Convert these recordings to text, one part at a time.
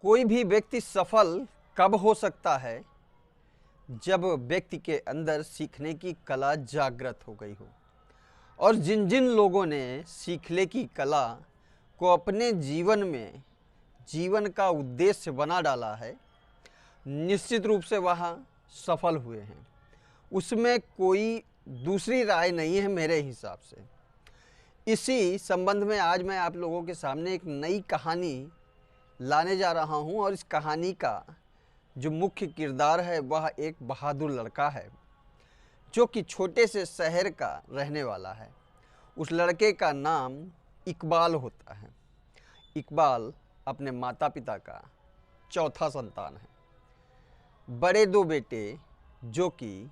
कोई भी व्यक्ति सफल कब हो सकता है जब व्यक्ति के अंदर सीखने की कला जागृत हो गई हो। और जिन जिन लोगों ने सीखने की कला को अपने जीवन में जीवन का उद्देश्य बना डाला है, निश्चित रूप से वह सफल हुए हैं। उसमें कोई दूसरी राय नहीं है मेरे हिसाब से। इसी संबंध में आज मैं आप लोगों के सामने एक नई कहानी लाने जा रहा हूं, और इस कहानी का जो मुख्य किरदार है वह एक बहादुर लड़का है जो कि छोटे से शहर का रहने वाला है। उस लड़के का नाम इकबाल होता है। इकबाल अपने माता पिता का चौथा संतान है। बड़े दो बेटे जो कि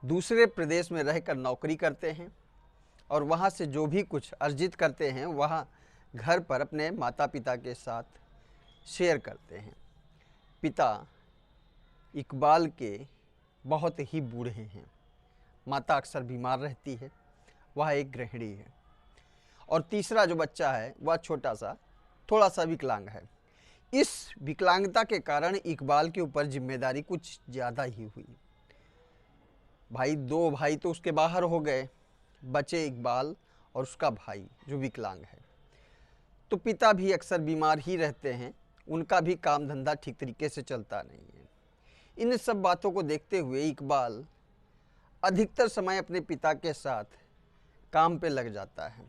दूसरे प्रदेश में रहकर नौकरी करते हैं और वहाँ से जो भी कुछ अर्जित करते हैं वह घर पर अपने माता पिता के साथ शेयर करते हैं। पिता इकबाल के बहुत ही बूढ़े हैं। माता अक्सर बीमार रहती है, वह एक गृहिणी है। और तीसरा जो बच्चा है वह थोड़ा सा विकलांग है। इस विकलांगता के कारण इकबाल के ऊपर जिम्मेदारी कुछ ज़्यादा ही हुई। दो भाई तो उसके बाहर हो गए, बचे इकबाल और उसका भाई जो विकलांग है। तो पिता भी अक्सर बीमार ही रहते हैं, उनका भी काम धंधा ठीक तरीके से चलता नहीं है। इन सब बातों को देखते हुए इकबाल अधिकतर समय अपने पिता के साथ काम पे लग जाता है।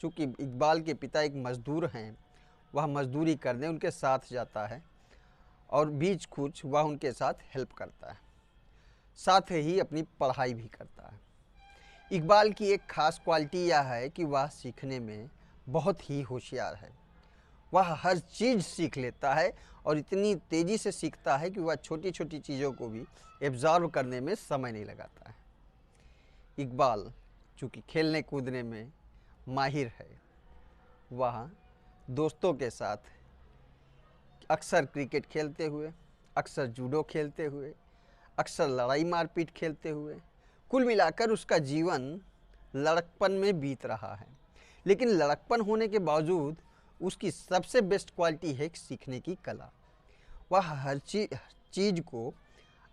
चूँकि इकबाल के पिता एक मज़दूर हैं, वह मज़दूरी करने उनके साथ जाता है और बीच कुछ वह उनके साथ हेल्प करता है, साथ ही अपनी पढ़ाई भी करता है। इकबाल की एक ख़ास क्वालिटी यह है कि वह सीखने में बहुत ही होशियार है। वह हर चीज़ सीख लेता है और इतनी तेज़ी से सीखता है कि वह छोटी छोटी चीज़ों को भी एब्जॉर्व करने में समय नहीं लगाता है। इकबाल चूँकि खेलने कूदने में माहिर है, वह दोस्तों के साथ अक्सर क्रिकेट खेलते हुए, अक्सर जूडो खेलते हुए, अक्सर लड़ाई मारपीट खेलते हुए, कुल मिलाकर उसका जीवन लड़कपन में बीत रहा है। लेकिन लड़कपन होने के बावजूद उसकी सबसे बेस्ट क्वालिटी है सीखने की कला। वह हर चीज़ को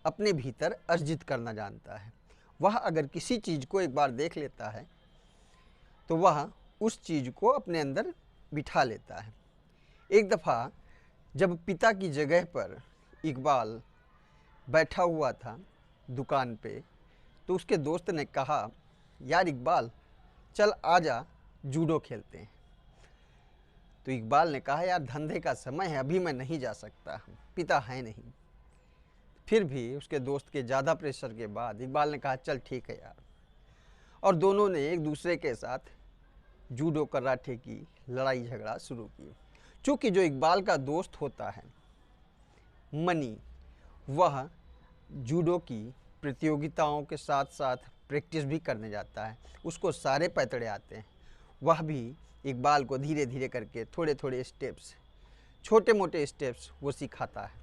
अपने भीतर अर्जित करना जानता है। वह अगर किसी चीज़ को एक बार देख लेता है तो वह उस चीज़ को अपने अंदर बिठा लेता है। एक दफ़ा जब पिता की जगह पर इकबाल बैठा हुआ था दुकान पे, तो उसके दोस्त ने कहा, यार इकबाल चल आजा जूडो खेलते हैं। तो इकबाल ने कहा, यार धंधे का समय है, अभी मैं नहीं जा सकता, पिता है नहीं। फिर भी उसके दोस्त के ज़्यादा प्रेशर के बाद इकबाल ने कहा, चल ठीक है यार। और दोनों ने एक दूसरे के साथ जूडो कराटे की लड़ाई झगड़ा शुरू की। चूँकि जो इकबाल का दोस्त होता है मनी, वह जूडो की प्रतियोगिताओं के साथ साथ प्रैक्टिस भी करने जाता है। उसको सारे पैतड़े आते हैं। वह भी इकबाल को धीरे धीरे करके थोड़े थोड़े स्टेप्स, छोटे मोटे स्टेप्स वो सिखाता है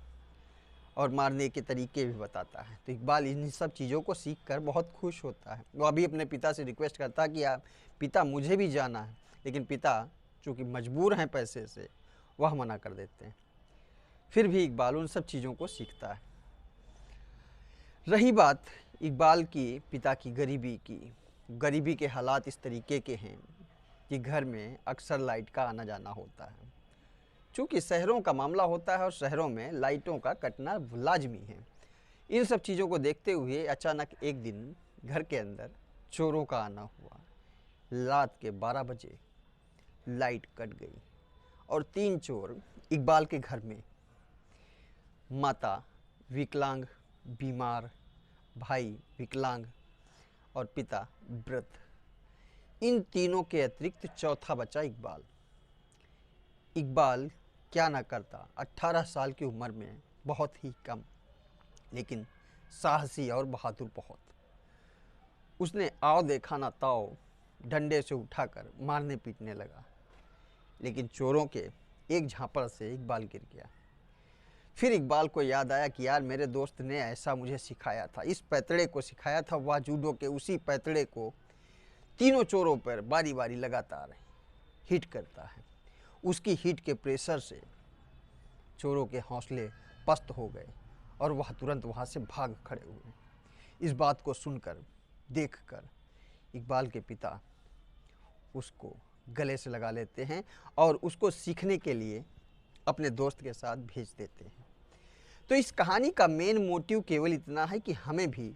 और मारने के तरीके भी बताता है। तो इकबाल इन सब चीज़ों को सीख कर बहुत खुश होता है। वो अभी अपने पिता से रिक्वेस्ट करता है कि आप पिता मुझे भी जाना है, लेकिन पिता चूँकि मजबूर हैं पैसे से, वह मना कर देते हैं। फिर भी इकबाल उन सब चीज़ों को सीखता है। रही बात इकबाल की पिता की गरीबी के हालात इस तरीके के हैं कि घर में अक्सर लाइट का आना जाना होता है। चूँकि शहरों का मामला होता है और शहरों में लाइटों का कटना लाजमी है। इन सब चीज़ों को देखते हुए अचानक एक दिन घर के अंदर चोरों का आना हुआ। रात के 12 बजे लाइट कट गई और 3 चोर इकबाल के घर में, माता विकलांग बीमार, भाई विकलांग और पिता वृद्ध, इन तीनों के अतिरिक्त चौथा बचा इकबाल। इकबाल क्या ना करता, 18 साल की उम्र में, बहुत ही कम, लेकिन साहसी और बहादुर बहुत। उसने आओ देखा ना ताओ डंडे से उठाकर मारने पीटने लगा, लेकिन चोरों के एक झापड़ से इकबाल गिर गया। फिर इकबाल को याद आया कि यार मेरे दोस्त ने ऐसा मुझे सिखाया था, इस पैतड़े को सिखाया था, वह जूडो के उसी पैतड़े को तीनों चोरों पर बारी बारी लगातार हिट करता है। उसकी हिट के प्रेशर से चोरों के हौसले पस्त हो गए और वह तुरंत वहाँ से भाग खड़े हुए। इस बात को सुनकर, देखकर इकबाल के पिता उसको गले से लगा लेते हैं और उसको सीखने के लिए अपने दोस्त के साथ भेज देते हैं। तो इस कहानी का मेन मोटिव केवल इतना है कि हमें भी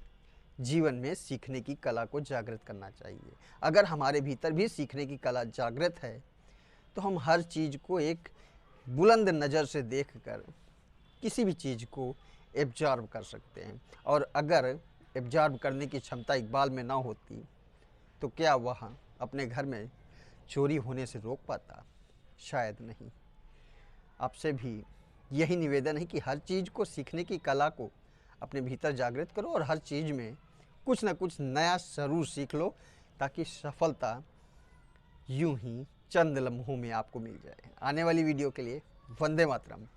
जीवन में सीखने की कला को जागृत करना चाहिए। अगर हमारे भीतर भी सीखने की कला जागृत है तो हम हर चीज़ को एक बुलंद नज़र से देखकर किसी भी चीज़ को एब्जॉर्ब कर सकते हैं। और अगर एब्जॉर्ब करने की क्षमता इकबाल में ना होती तो क्या वह अपने घर में चोरी होने से रोक पाता? शायद नहीं। आपसे भी यही निवेदन है कि हर चीज़ को सीखने की कला को अपने भीतर जागृत करो और हर चीज़ में कुछ ना कुछ नया ज़रूर सीख लो, ताकि सफलता यूं ही चंद लम्हों में आपको मिल जाए। आने वाली वीडियो के लिए वंदे मातरम।